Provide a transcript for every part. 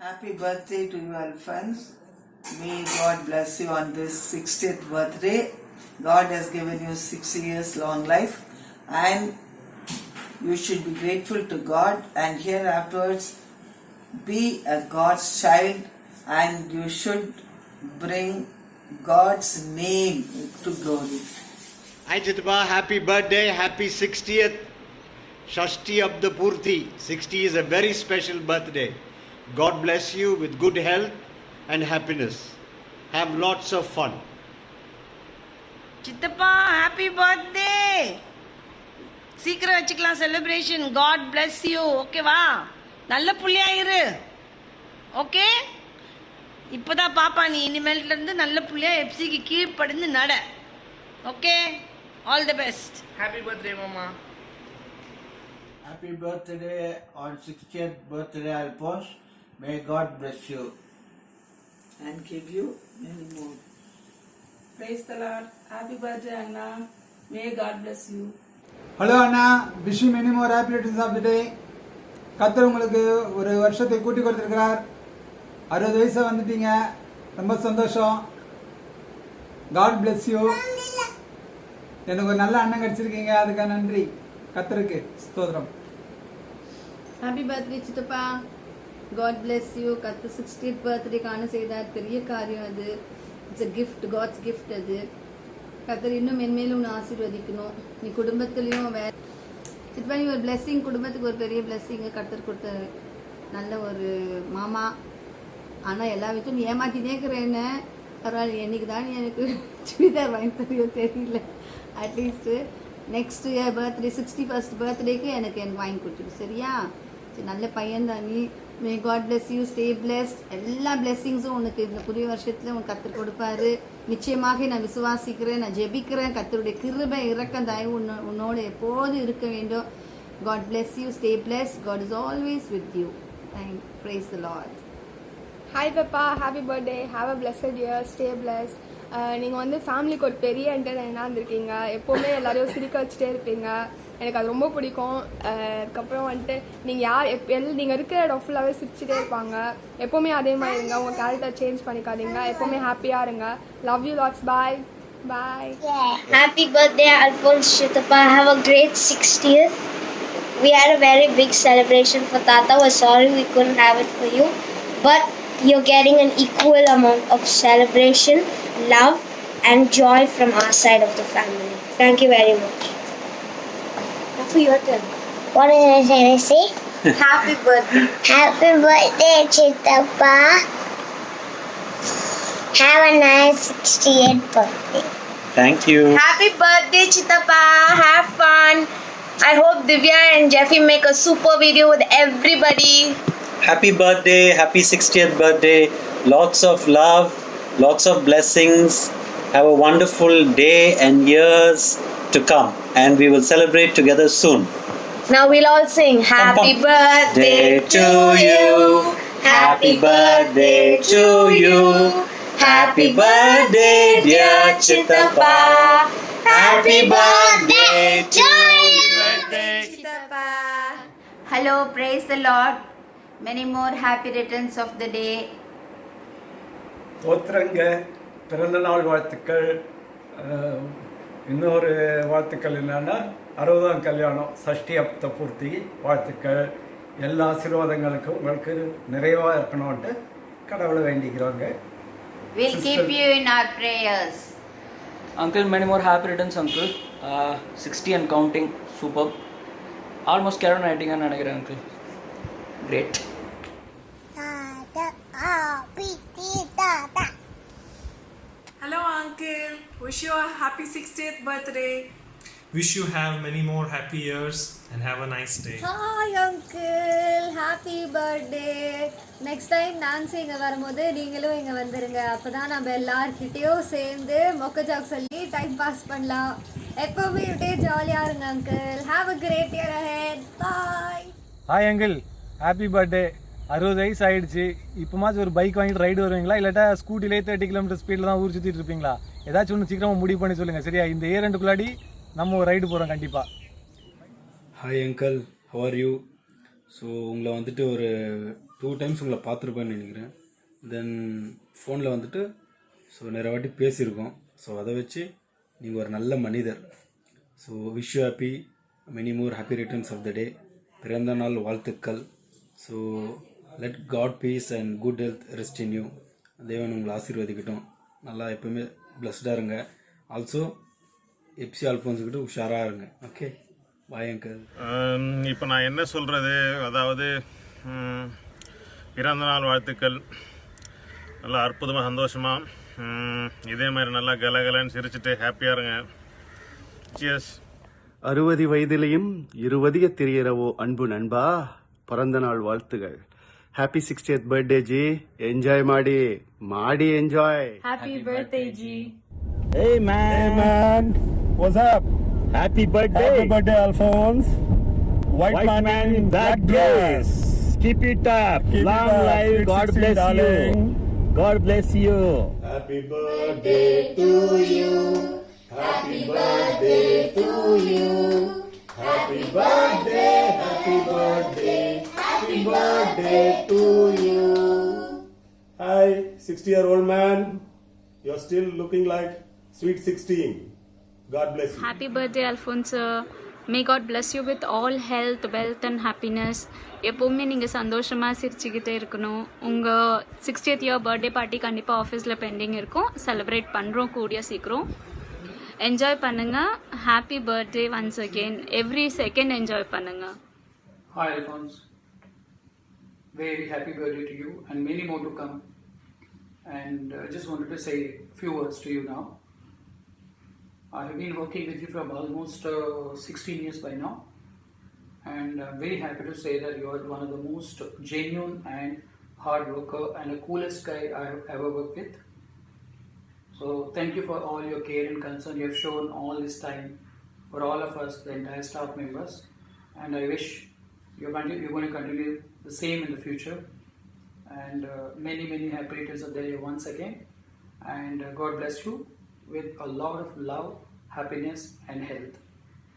Happy birthday to you, Alphonse. May God bless you on this 60th birthday. God has given you 60 years long life, and you should be grateful to God, and hereafterwards be a God's child, and you should bring God's name to glory. Hi Chitapa, happy birthday, happy 60th Shashti of the Purti. 60 is a very special birthday. God bless you with good health and happiness. Have lots of fun. சித்தப்பா happy birthday. சீக்கிரம் வச்சுக்கலாம் celebration. God bless you. ஓகேவா? நல்ல புள்ளியாயிரு. Okay? இப்போதான் பாப்பா நீ இனிமேல்ல இருந்து நல்ல புள்ளியா எஃப்சிக்கு கீழ்ப்படிந்து நட. Okay? All the best. Happy birthday மாமா. Happy birthday on 60th birthday, Alphonse. May God bless you And give you many more. Praise the Lord. Happy birthday, Anna. May God bless you. Hello அண்ணா, wish you many more happy returns of the day. கர்த்தர் உங்களுக்கு ஒரு வருஷத்தை கூட்டி கொடுத்துருக்கிறார். 60 வயசு வந்துட்டீங்க, ரொம்ப சந்தோஷம். God bless you. எனக்கு ஒரு நல்ல அண்ணன் கிடைச்சிருக்கீங்க, அதுக்காக நன்றி. கர்த்தருக்கு ஸ்தோத்திரம். ஹாப்பி பர்த்டே சித்தப்பா. God bless you. கர்த்தர் 60th பர்த்டேக்கான செய்தார் பெரிய காரியம் அது. It's a gift, God's gift அது. கர்த்தர் இன்னும் மென்மேலும் உன்னை ஆசீர்வதிக்கணும். நீ குடும்பத்துலேயும் சித்தப்பா நீ ஒரு பிளெஸ்ஸிங், குடும்பத்துக்கு ஒரு பெரிய பிளெஸ்ஸிங்கை கர்த்தர் கொடுத்தாரு. நல்ல ஒரு மாமா. ஆனால் எல்லா விஷயம் நீ ஏமாற்றினே இருக்கிறேன்னு பரவாயில்ல. என்னைக்கு தான் எனக்கு சுடிதார் வாங்கி தரையோ தெரியல. At least next year birthday 61st பர்த்டேக்கு எனக்கு வாங்கி கொடுத்துரு, சரியா? சரி, நல்ல பையன் தான் நீ. May God bless you, stay blessed. எல்லா பிளெஸ்ஸிங்ஸும் உனக்கு இந்த புதிய வருஷத்தில் உனக்கு கற்றுக் கொடுப்பாரு. நிச்சயமாக நான் விசுவாசிக்கிறேன், நான் ஜெபிக்கிறேன். கர்த்தருடைய கிருபை இரக்கம் தயவு உன்னோடு எப்போதும் இருக்க வேண்டும். God bless you, stay blessed. God is always with you. Praise the Lord. Hi பப்பா, happy birthday. Have a blessed year, stay blessed. நீங்கள் வந்து ஃபேமிலிக்கு ஒரு பெரிய என்டர்டைனாக இருந்திருக்கீங்க. எப்போவுமே எல்லாரையும் சிரிக்க வச்சுட்டே இருப்பீங்க. எனக்கு அது ரொம்ப பிடிக்கும். அதுக்கப்புறம் வந்துட்டு நீங்கள் நீங்கள் இருக்கிற இடம் ஃபுல்லாகவே சிரிச்சுட்டே இருப்பாங்க. எப்போவுமே அதே மாதிரி இருங்க. உங்கள் கேரக்டர் சேஞ்ச் பண்ணிக்காதீங்க. எப்போவுமே ஹாப்பியாக இருங்க. Love you lots. Bye bye. Happy birthday, Alphonse Chitapa. Have a great 60th. We had a very big celebration for Tata. We're sorry we couldn't have it for you, but you're getting an equal amount of celebration, love and joy from our side of the family. Thank you very much. Now for your turn. What did I say? Happy birthday. Happy birthday, Chitapa. Have a nice 60th birthday. Thank you. Happy birthday Chitapa. Have fun. I hope Divya and Jeffy make a super video with everybody. Happy birthday, happy 60th birthday. Lots of love, lots of blessings. Have a wonderful day and years to come, and we will celebrate together soon. Now we'll all sing happy birthday to you. Happy birthday to you. Happy birthday, dear Chitapa. Happy birthday to you. Chitapa. Hello, praise the Lord. Many more happy returns of the day. தோத்திரங்க பிறந்தநாள் வாழ்த்துக்கள். இன்னொரு வாழ்த்துக்கள் என்னன்னா 60ஆம் கல்யாணம் சஷ்டியப்த பூர்த்தி வாழ்த்துக்கள். எல்லா ஆசீர்வாதங்களுக்கும் உங்களுக்கு நிறைவாக இருக்கணும்ட்டு கடவுளை வேண்டிக்கிறோங்க. We'll keep you in our prayers. Uncle, many more happy returns, uncle. 60 and counting. Superb. Almost Karen writing and நினைக்கிறேன் uncle. Great. Hello, Uncle. Wish you a happy 60th birthday. Wish you have many more happy years and have a nice day. Hi uncle, happy birthday. Next time Nancy இங்கே வரும்போது நீங்களும் இங்கே வந்துருங்க. அப்போ தான் நம்ம எல்லார்கிட்டையும் சேர்ந்து மொக்க ஜாக் சொல்லி டைம் பாஸ் பண்ணலாம். எப்போவுமே இப்படியே ஜாலியாக இருங்க uncle. Have a great year ahead. Bye. Hi uncle, happy birthday. 60 வயசு ஆயிடுச்சு. இப்போமாச்சும் ஒரு பைக் வாங்கிட்டு ரைடு வருவீங்களா, இல்லாட்டா ஸ்கூட்டிலே 30 கிலோமீட்டர் ஸ்பீடில் தான் ஊர் சுற்றிட்டு இருப்பீங்களா? ஏதாச்சும் ஒன்று சீக்கிரமாக முடிவு பண்ணி சொல்லுங்கள், சரியா? இந்த இயர் எண்டுக்குள்ளாடி நம்ம ஒரு ரைடு போகிறோம் கண்டிப்பாக. Hi uncle, how are you? So உங்களை வந்துட்டு ஒரு 2 times உங்களை பார்த்துருப்பேன்னு நினைக்கிறேன். தென் ஃபோனில் வந்துட்டு ஸோ நிறைய வாட்டி பேசியிருக்கோம். ஸோ அதை வச்சு நீங்கள் ஒரு நல்ல மனிதர். So wish you happy many more happy returns of the day. பிறந்த நாள் வாழ்த்துக்கள். So let God peace and good health rest in you. தேவன் உங்களை ஆசீர்வதிக்கட்டும். நல்லா எப்போவுமே பிளஸ்டாக இருங்க. ஆல்சோ எப்சி அல்ஃபோன்ஸுக்கிட்ட உஷாராக இருங்க. Okay, bye uncle. இப்போ நான் என்ன சொல்கிறது, அதாவது பிறந்தநாள் வாழ்த்துக்கள். நல்லா அற்புதமாக சந்தோஷமாக இதே மாதிரி நல்லா கலகலன்னு சிரிச்சுட்டு ஹாப்பியாக இருங்க. சியர்ஸ். 60 வயதிலையும் 20 தெரியறவோ அன்பு நண்பா, பிறந்த நாள் வாழ்த்துகள். Happy 60th birthday G. Enjoy ಮಾಡಿ enjoy. Happy birthday, G. Hey man, What's up? happy birthday. Happy birthday, Alphonse. White man in black dress. Keep it up. Long life. Sweet God 16, bless darling. you. God bless you. Happy birthday to you. Happy birthday to you. Happy birthday, happy birthday, happy birthday to you. Hi, 60-year-old man. You're still looking like sweet 16. God bless you. Happy birthday, Alphonse. May God bless you with all health, wealth and happiness. எப்போவுமே நீங்கள் சந்தோஷமாக சிரிச்சுக்கிட்டே இருக்கணும். உங்கள் 60th year birthday party கண்டிப்பாக ஆஃபீஸில் bending இருக்கும். Celebrate பண்ணுறோம் கூடிய சீக்கிரம். என்ஜாய் பண்ணுங்க. Happy birthday once again. Every second enjoy பண்ணுங்க. Hi Alphonse, very happy birthday to you and many more to come. And I just wanted to say a few words to you now. I have been working with you for almost 16 years by now, and I'm very happy to say that you are one of the most genuine and hard worker and the coolest guy I have ever worked with. So thank you for all your care and concern you have shown all this time for all of us, the entire staff members, and I wish you're going to continue the same in the future. And many happy returns of the day once again, and God bless you with a lot of love, happiness and health.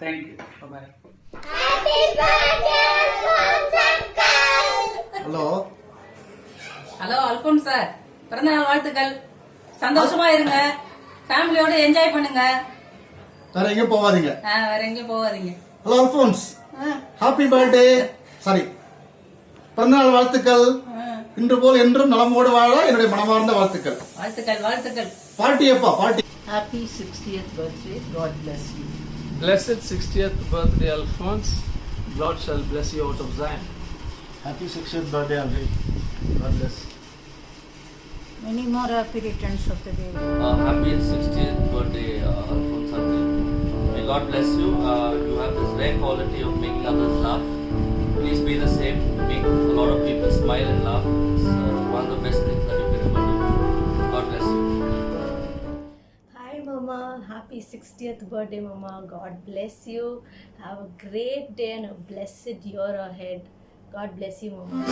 Thank you. Bye bye. Happy birthday, Alphonse uncle. Hello Alphonse sir, பிறந்த நாள் வாழ்த்துக்கள். சந்தோஷமா இருங்க, ஃபேமிலியோட enjoy பண்ணுங்க. வேற எங்கேயும் போகாதீங்க. வேற எங்கேயும் போகாதீங்க. Hello Alphonse, happy birthday. Sorry, பிறந்தநாள் வாழ்த்துக்கள். இன்று போல் என்றும் நலமோடு வாழ என்னுடைய மனமார்ந்த வாழ்த்துக்கள். வாழ்த்துக்கள். பார்ட்டி எப்பா? Party. Happy 60th birthday. God bless you. Blessed 60th birthday, Alphonse. God shall bless you out of Zion. Happy 60th birthday, Andre. God bless. Many more happy returns of the day. Happy 60th birthday, Alphonse uncle. May God bless you. You have this rare quality of making others laugh. Please be the same. Make a lot of people smile and laugh. It's one of the best things that you can ever do. God bless you. Hi Mama, happy 60th birthday Mama. God bless you. Have a great day and a blessed year ahead. God bless you Mama.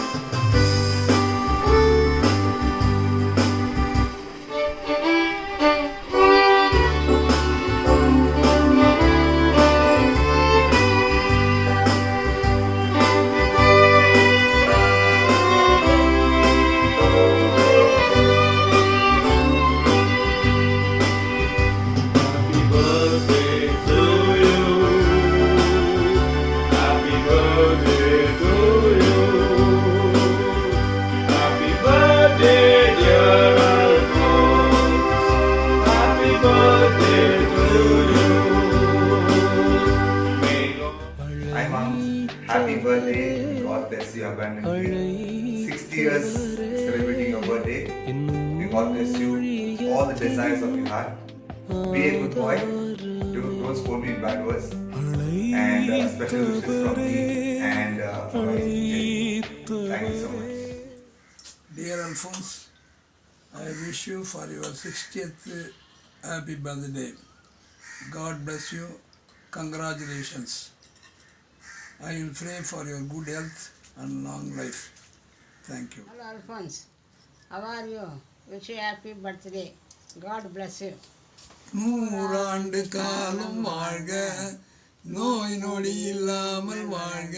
Happy birthday. God bless you abundantly. 60 years celebrating your birthday. May God bless you. All the desires of your heart. Be a good boy. Don't scold me in bad words. And special wishes from me and from my family. Thank you so much. Dear Alphonse, I wish you for your 60th happy birthday. God bless you. Congratulations. I will pray for your good health and long life. Thank you. Hello Alphonse, how are you? Wish you happy birthday. God bless you. நூறாண்டு காலம் வாழ்க, நோய் நொடி இல்லாமல் வாழ்க,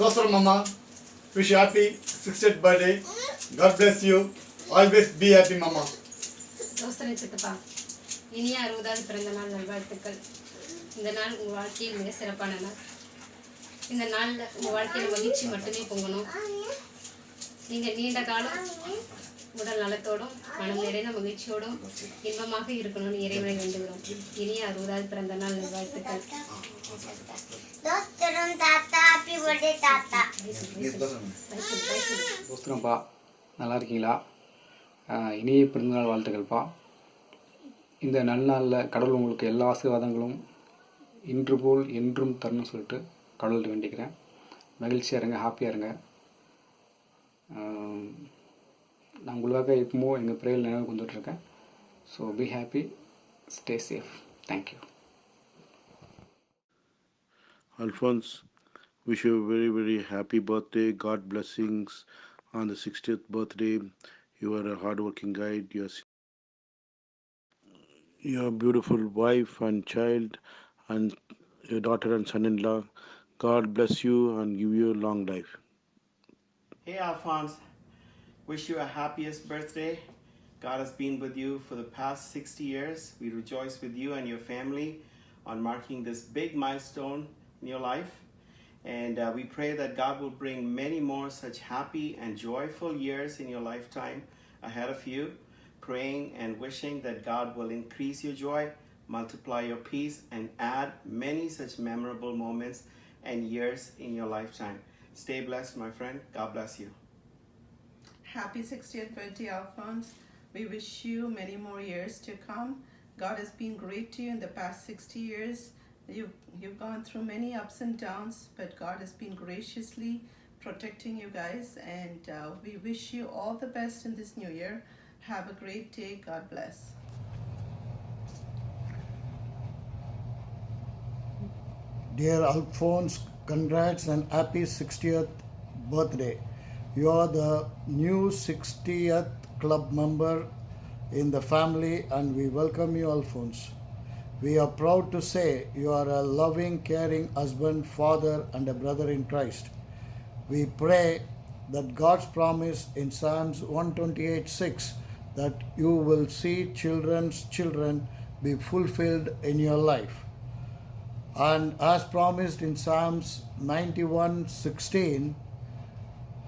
Tosram Mama, wish you happy 60th birthday. God bless you. Always be happy, Mama. தோஸ்தனை சித்தப்பா, இனிய 60வது பிறந்த நாள் நல்வாழ்த்துக்கள். இந்த நாள் உங்கள் வாழ்க்கையில் மிக சிறப்பான நாள். இந்த நாளில் உங்கள் வாழ்க்கையில் மகிழ்ச்சி மட்டுமே பொங்கணும். நீங்கள் நீண்ட காலம் உடல் நலத்தோடும் மனம் நிறைந்த மகிழ்ச்சியோடும் இன்பமாக இருக்கணும்னு இறைவனை வேண்டுகிறோம். இனிய 60வது பிறந்த நாள் நல்வாழ்த்துக்கள். தோஸ்தரம்ப்பா, நல்லா இருக்கீங்களா? இனிய பிறந்தநாள் வாழ்த்துக்கள்ப்பா. இந்த நன்னாளில் கடவுள் உங்களுக்கு எல்லா ஆசீர்வாதங்களும் இன்று போல் என்றும் தரணும்னு சொல்லிட்டு கடவுள்கிட்ட வேண்டிக்கிறேன். மகிழ்ச்சியாக இருங்க, ஹாப்பியாக இருங்க. நான் உங்களுக்காக எப்பவும் எங்கள் ப்ரேயர் நினைவு கொண்டுட்ருக்கேன். So be happy, stay safe. Thank you. Alphonse, wish you a very, very happy birthday. God blessings on the 60th birthday. You are a hardworking guy. Your beautiful wife and child and your daughter and son-in-law. God bless you and give you a long life. Hey Alphonse, wish you a happiest birthday. God has been with you for the past 60 years. We rejoice with you and your family on marking this big milestone in your life. And we pray that God will bring many more such happy and joyful years in your lifetime ahead of you, praying and wishing that God will increase your joy, multiply your peace, and add many such memorable moments and years in your lifetime. Stay blessed, my friend. God bless you. Happy 60th birthday, Alphonse. We wish you many more years to come. God has been great to you in the past 60 years. You've gone through many ups and downs, but God has been graciously protecting you guys, and we wish you all the best in this new year. Have a great day. God bless. Dear Alphonse, congrats and happy 60th birthday. You are the new 60th club member in the family, and we welcome you, Alphonse. We are proud to say you are a loving, caring husband, father, and a brother in Christ. We pray that God's promise in Psalms 128:6 that you will see children's children be fulfilled in your life. And as promised in Psalms 91:16,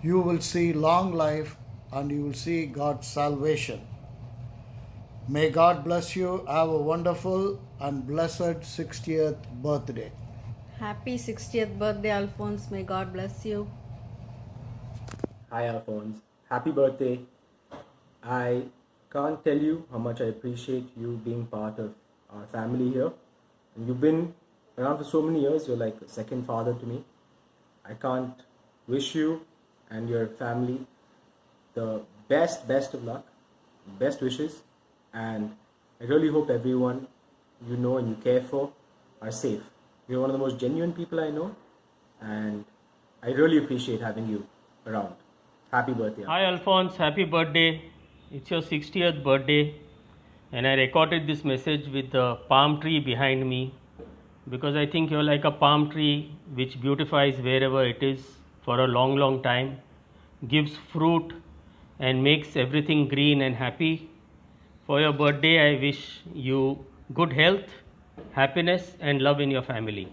you will see long life and you will see God's salvation. May God bless you. Have a wonderful and blessed 60th birthday. Happy 60th birthday, Alphonse. May God bless you. Hi Alphonse, happy birthday. I can't tell you how much I appreciate you being part of our family here. And you've been around for so many years, you're like a second father to me. I can't wish you and your family the best of luck, best wishes, and I really hope everyone you know and you care for are safe. You're one of the most genuine people I know, and I really appreciate having you around. Happy birthday. Hi Alphonse, happy birthday. It's your 60th birthday, and I recorded this message with the palm tree behind me because I think you're like a palm tree which beautifies wherever it is for a long time, gives fruit and makes everything green and happy. For your birthday, I wish you good health, happiness and love in your family.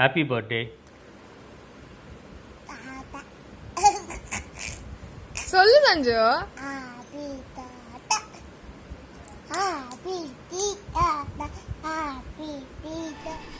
Happy birthday. சொல்லு Sanju. Happy birthday.